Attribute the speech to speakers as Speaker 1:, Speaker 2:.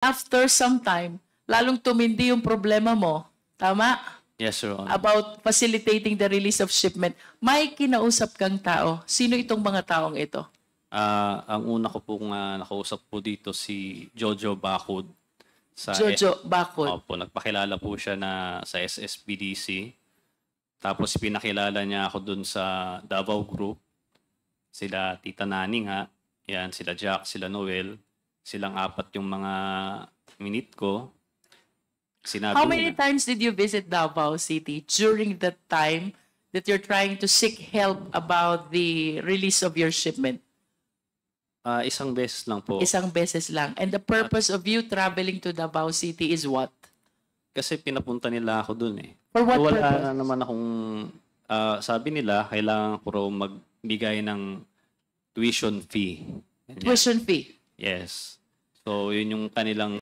Speaker 1: after some time, lalong tumindi yung problema mo. Tama?
Speaker 2: Yes, Your Honor.
Speaker 1: About facilitating the release of shipment. May kinausap kang tao. Sino itong mga taong ito?
Speaker 2: Ang una ko pong nakausap po dito si Jojo Bacud.
Speaker 1: Jojo Bacud.
Speaker 2: Opo, nagpakilala po siya na sa SSBDC. Tapos pinakilala niya ako dun sa Davao Group. Sila Tita Naning ha. Yan, sila Jack, sila Noel. Silang apat yung mga minute ko. Sinabi
Speaker 1: How many
Speaker 2: niya,
Speaker 1: times did you visit Davao City during the time that you're trying to seek help about the release of your shipment?
Speaker 2: isang beses lang po.
Speaker 1: Isang beses lang. And the purpose of you traveling to Davao City is what?
Speaker 2: Kasi pinapunta nila ako dun eh.
Speaker 1: For what
Speaker 2: Wala
Speaker 1: purpose?
Speaker 2: na naman akong, sabi nila, kailangan ko raw magbigay ng tuition fee. Ganyan.
Speaker 1: Tuition fee.
Speaker 2: Yes. So, yun yung kanilang